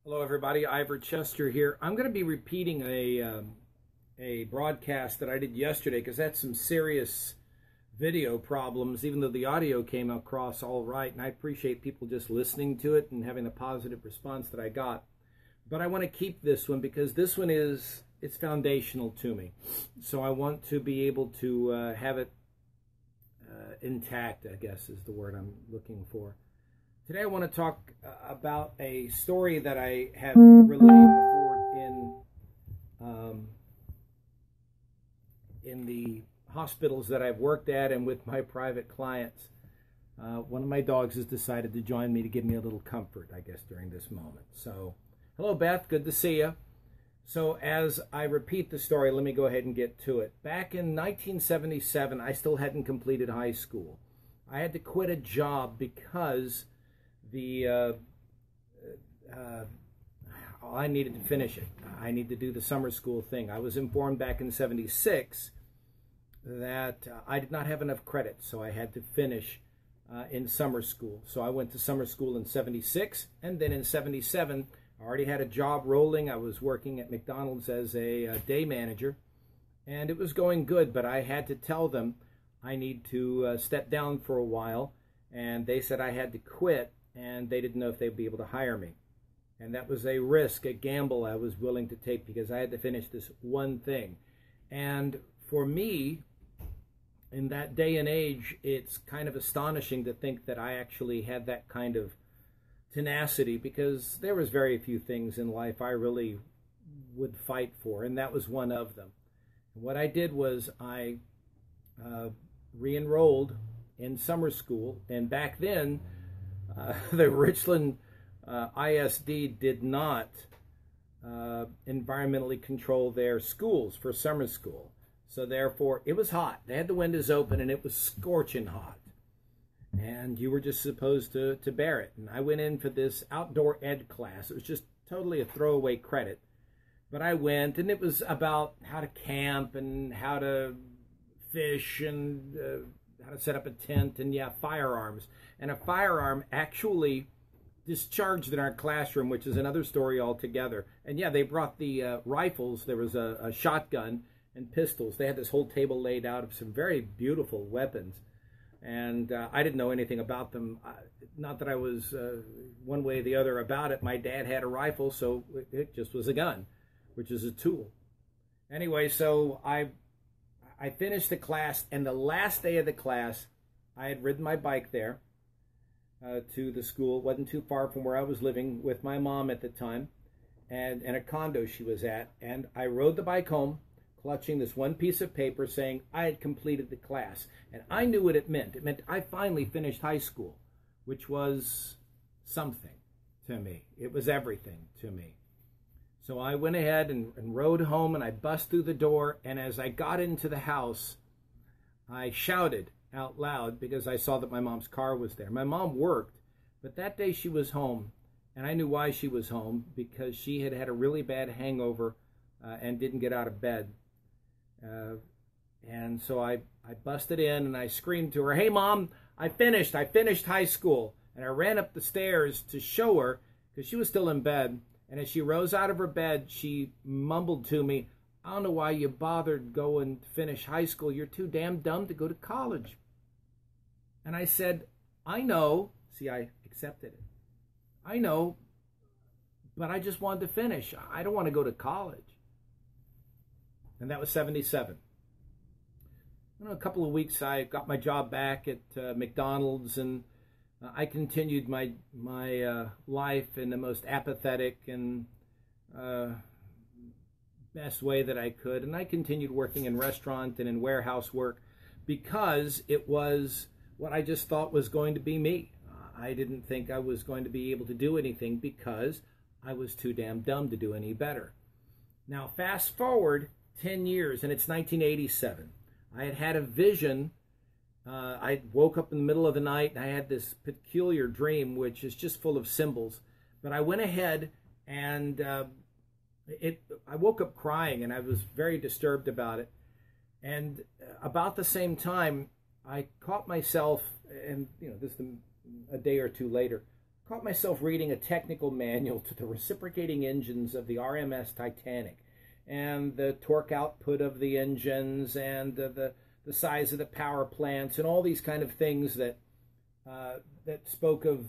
Hello, everybody. Ivor Chester here. I'm going to be repeating a broadcast that I did yesterday because I had some serious video problems, even though the audio came across all right. And I appreciate people just listening to it and having the positive response that I got. But I want to keep this one because this one it's foundational to me. So I want to be able to have it intact, I guess is the word I'm looking for. Today I want to talk about a story that I have relayed before in the hospitals that I've worked at and with my private clients. One of my dogs has decided to join me to give me a little comfort, I guess, during this moment. So, hello Beth, good to see you. So as I repeat the story, let me go ahead and get to it. Back in 1977, I still hadn't completed high school. I had to quit a job because I needed to finish it. I needed to do the summer school thing. I was informed back in '76 that I did not have enough credits, so I had to finish in summer school. So I went to summer school in '76, and then in '77, I already had a job rolling. I was working at McDonald's as a day manager, and it was going good, but I had to tell them I need to step down for a while, and they said I had to quit, and they didn't know if they'd be able to hire me. And that was a risk, a gamble I was willing to take because I had to finish this one thing. And for me, in that day and age, it's kind of astonishing to think that I actually had that kind of tenacity because there was very few things in life I really would fight for, and that was one of them. And what I did was I re-enrolled in summer school, and back then, the Richland ISD did not environmentally control their schools for summer school. So therefore, it was hot. They had the windows open and it was scorching hot. And you were just supposed to bear it. And I went in for this outdoor ed class. It was just totally a throwaway credit. But I went, and it was about how to camp and how to fish and how to set up a tent and, yeah, firearms. And a firearm actually discharged in our classroom, which is another story altogether. And, yeah, they brought the rifles. There was a shotgun and pistols. They had this whole table laid out of some very beautiful weapons. And I didn't know anything about them. Not that I was one way or the other about it. My dad had a rifle, so it just was a gun, which is a tool. Anyway, so I finished the class, and the last day of the class, I had ridden my bike there to the school. It wasn't too far from where I was living with my mom at the time, and in a condo she was at. And I rode the bike home, clutching this one piece of paper saying I had completed the class. And I knew what it meant. It meant I finally finished high school, which was something to me. It was everything to me. So I went ahead and rode home, and I bust through the door, and as I got into the house, I shouted out loud because I saw that my mom's car was there. My mom worked, but that day she was home, and I knew why she was home, because she had had a really bad hangover and didn't get out of bed. And so I busted in, and I screamed to her, "Hey, Mom, I finished high school." And I ran up the stairs to show her because she was still in bed. And as she rose out of her bed, she mumbled to me, "I don't know why you bothered going to finish high school. You're too damn dumb to go to college." And I said, "I know." See, I accepted it. "I know, but I just wanted to finish. I don't want to go to college." And that was '77. In a couple of weeks, I got my job back at McDonald's, and I continued my life in the most apathetic and best way that I could. And I continued working in restaurant and in warehouse work because it was what I just thought was going to be me. I didn't think I was going to be able to do anything because I was too damn dumb to do any better. Now, fast forward 10 years, and it's 1987. I had had a vision. I woke up in the middle of the night, and I had this peculiar dream, which is just full of symbols. But I went ahead, and I woke up crying, and I was very disturbed about it. And about the same time, I caught myself, and this is a day or two later, caught myself reading a technical manual to the reciprocating engines of the RMS Titanic and the torque output of the engines and the size of the power plants and all these kind of things that that spoke of,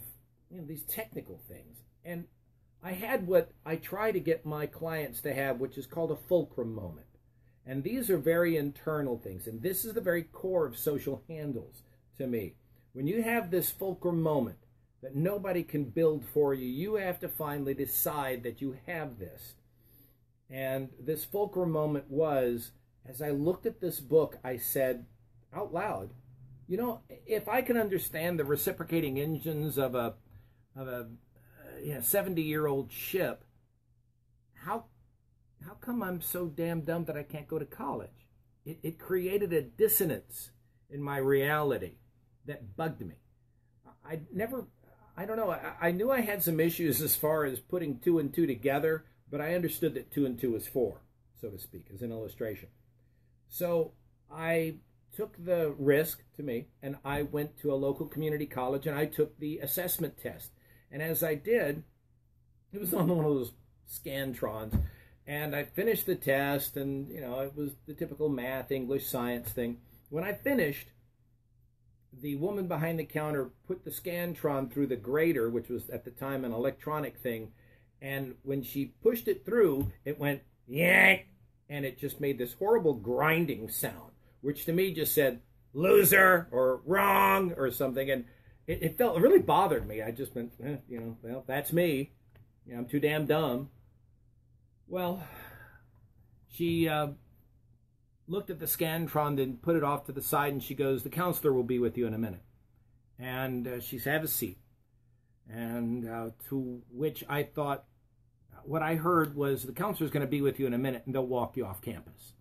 you know, these technical things. And I had what I try to get my clients to have, which is called a fulcrum moment. And these are very internal things. And this is the very core of social handles to me. When you have this fulcrum moment that nobody can build for you, you have to finally decide that you have this. And this fulcrum moment was, as I looked at this book, I said out loud, you know, if I can understand the reciprocating engines of a 70-year-old ship, how come I'm so damn dumb that I can't go to college? It created a dissonance in my reality that bugged me. I don't know, I knew I had some issues as far as putting 2 and 2 together, but I understood that 2 and 2 is 4, so to speak, as an illustration. So I took the risk to me, and I went to a local community college, and I took the assessment test. And as I did, it was on one of those Scantrons, and I finished the test, and, you know, it was the typical math, English, science thing. When I finished, the woman behind the counter put the Scantron through the grater, which was at the time an electronic thing, and when she pushed it through, it went yank, and it just made this horrible grinding sound, which to me just said loser or wrong or something, and it really bothered me. I just went, you know, well, that's me. You know, I'm too damn dumb. Well, she looked at the Scantron, then put it off to the side, and she goes, the counselor will be with you in a minute. And she said, have a seat. And to which I thought, what I heard was, the counselor's going to be with you in a minute, and they'll walk you off campus.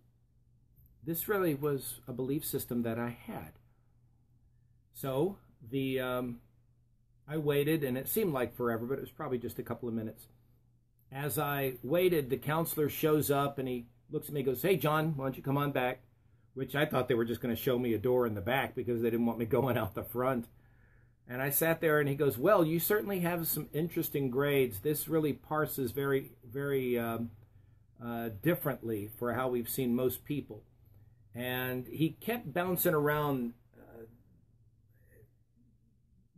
This really was a belief system that I had. So I waited, and it seemed like forever, but it was probably just a couple of minutes. As I waited, the counselor shows up, and he looks at me and goes, hey, John, why don't you come on back? Which I thought they were just going to show me a door in the back because they didn't want me going out the front. And I sat there, and he goes, well, you certainly have some interesting grades. This really parses very, very differently for how we've seen most people. And he kept bouncing around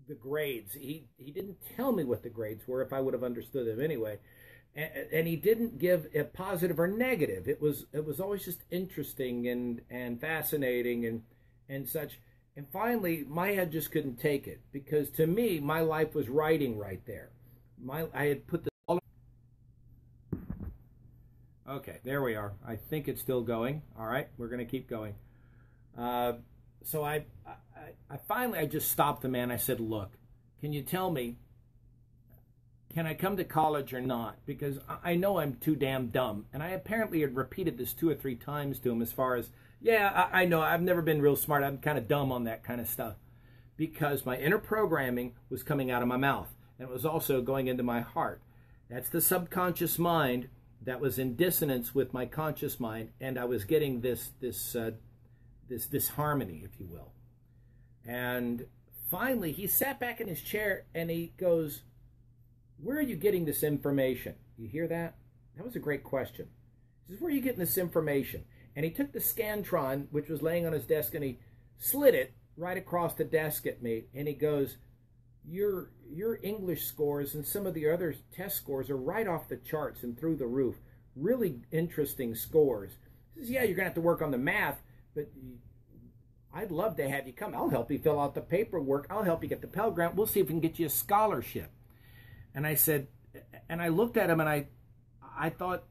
the grades. He didn't tell me what the grades were if I would have understood them anyway. And he didn't give a positive or negative. It was always just interesting and fascinating and such. And finally, my head just couldn't take it, because to me, my life was writing right there. I had put this all. Okay, there we are. I think it's still going. All right, we're going to keep going. So I finally just stopped the man. I said, look, can you tell me, can I come to college or not? Because I know I'm too damn dumb. And I apparently had repeated this 2 or 3 times to him as far as, yeah, I know, I've never been real smart. I'm kind of dumb on that kind of stuff. Because my inner programming was coming out of my mouth. And it was also going into my heart. That's the subconscious mind that was in dissonance with my conscious mind. And I was getting this disharmony, if you will. And finally, he sat back in his chair and he goes, where are you getting this information? You hear that? That was a great question. He says, where are you getting this information? And he took the Scantron, which was laying on his desk, and he slid it right across the desk at me. And he goes, your English scores and some of the other test scores are right off the charts and through the roof. Really interesting scores. He says, yeah, you're going to have to work on the math, but I'd love to have you come. I'll help you fill out the paperwork. I'll help you get the Pell Grant. We'll see if we can get you a scholarship. And I said, and I looked at him, and I thought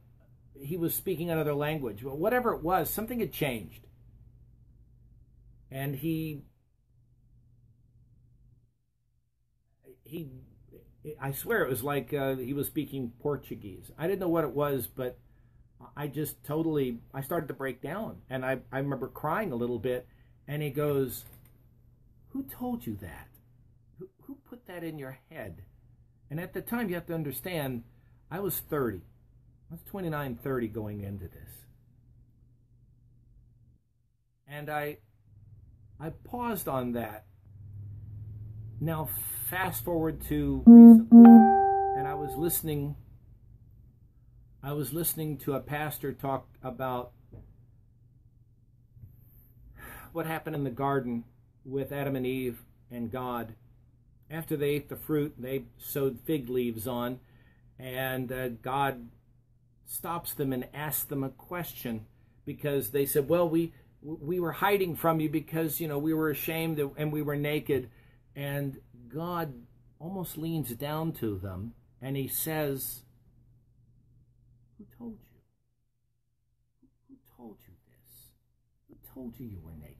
he was speaking another language. Well, whatever it was, something had changed. And I swear it was like he was speaking Portuguese. I didn't know what it was, but I just I started to break down. And I remember crying a little bit. And he goes, who told you that? Who put that in your head? And at the time, you have to understand, I was 30. I was 29, 30 going into this. And I paused on that. Now, fast forward to recently, and I was listening to a pastor talk about what happened in the garden with Adam and Eve and God. After they ate the fruit, they sewed fig leaves on, and God stops them and asks them a question, because they said, well, we were hiding from you because, we were ashamed and we were naked. And God almost leans down to them and he says, who told you? Who told you this? Who told you you were naked?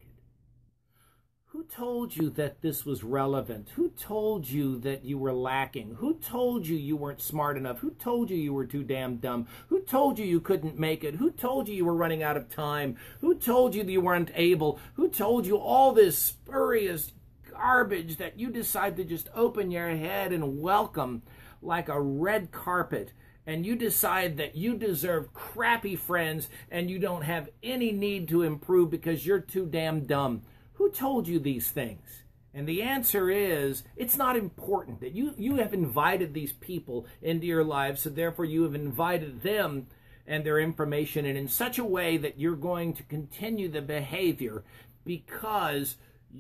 Who told you that this was relevant? Who told you that you were lacking? Who told you you weren't smart enough? Who told you you were too damn dumb? Who told you you couldn't make it? Who told you you were running out of time? Who told you that you weren't able? Who told you all this spurious garbage that you decide to just open your head and welcome like a red carpet? And you decide that you deserve crappy friends and you don't have any need to improve because you're too damn dumb. Who told you these things? And the answer is, it's not important. That you have invited these people into your lives, so therefore you have invited them and their information in such a way that you're going to continue the behavior because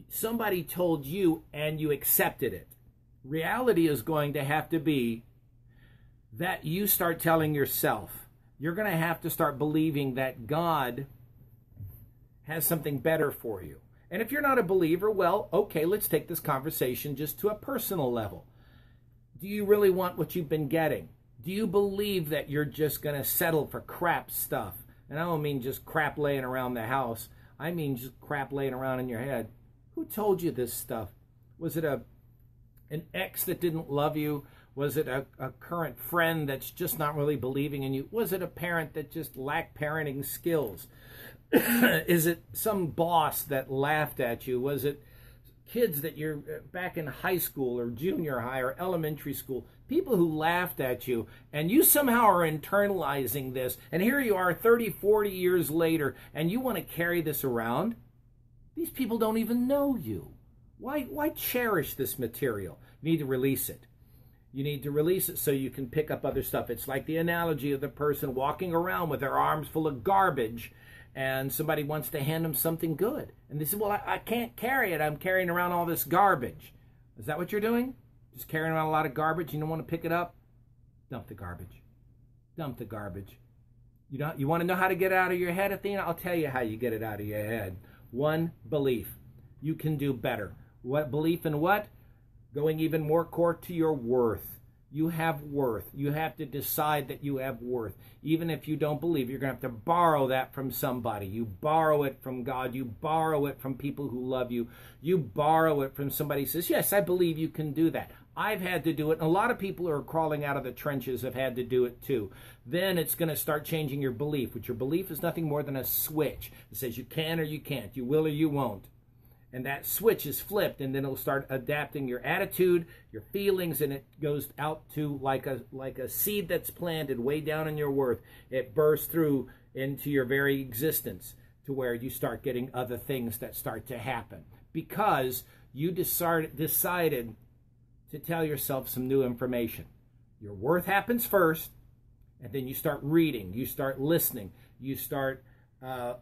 somebody told you and you accepted it. Reality is going to have to be that you start telling yourself. You're going to have to start believing that God has something better for you. And if you're not a believer, well, okay, let's take this conversation just to a personal level. Do you really want what you've been getting? Do you believe that you're just going to settle for crap stuff? And I don't mean just crap laying around the house. I mean just crap laying around in your head. Who told you this stuff? Was it an ex that didn't love you? Was it a current friend that's just not really believing in you? Was it a parent that just lacked parenting skills? Is it some boss that laughed at you? Was it kids that you're back in high school or junior high or elementary school? People who laughed at you, and you somehow are internalizing this. And here you are 30, 40 years later, and you want to carry this around? These people don't even know you. Why cherish this material? You need to release it. You need to release it so you can pick up other stuff. It's like the analogy of the person walking around with their arms full of garbage, and somebody wants to hand them something good. And they say, well, I can't carry it. I'm carrying around all this garbage. Is that what you're doing? Just carrying around a lot of garbage? You don't want to pick it up? Dump the garbage. Dump the garbage. You want to know how to get it out of your head, Athena? I'll tell you how you get it out of your head. One, belief. You can do better. What belief in what? Going even more core to your worth. You have worth. You have to decide that you have worth. Even if you don't believe, you're going to have to borrow that from somebody. You borrow it from God. You borrow it from people who love you. You borrow it from somebody who says, yes, I believe you can do that. I've had to do it. And a lot of people who are crawling out of the trenches have had to do it too. Then it's going to start changing your belief, which your belief is nothing more than a switch. It says you can or you can't. You will or you won't. And that switch is flipped, and then it'll start adapting your attitude, your feelings, and it goes out to like a seed that's planted way down in your worth. It bursts through into your very existence to where you start getting other things that start to happen because you decided to tell yourself some new information. Your worth happens first, and then you start reading, you start listening, you start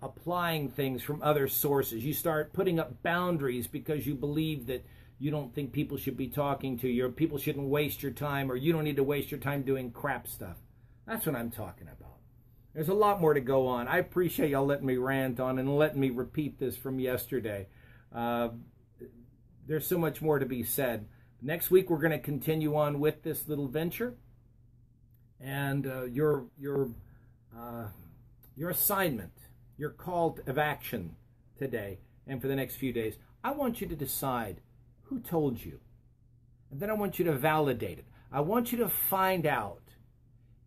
applying things from other sources. You start putting up boundaries because you believe that you don't think people should be talking to you, or people shouldn't waste your time, or you don't need to waste your time doing crap stuff. That's what I'm talking about. There's a lot more to go on. I appreciate y'all letting me rant on and letting me repeat this from yesterday. There's so much more to be said. Next week we're going to continue on with this little venture, and your assignment, your call of action today and for the next few days. I want you to decide who told you, and then I want you to validate it. I want you to find out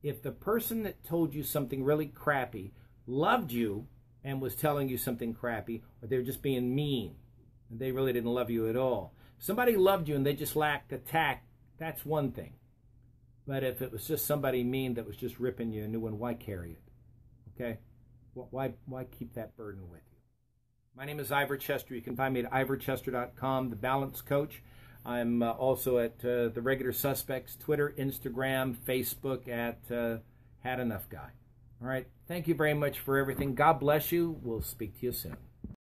if the person that told you something really crappy loved you and was telling you something crappy, or they were just being mean and they really didn't love you at all. If somebody loved you and they just lacked the tact, that's one thing. But if it was just somebody mean that was just ripping you a new one, why carry it? Okay? Why keep that burden with you? My name is Ivor Chester. You can find me at ivorchester.com, the Balance Coach. I'm also at the Regular Suspects, Twitter, Instagram, Facebook at Had Enough Guy. All right. Thank you very much for everything. God bless you. We'll speak to you soon.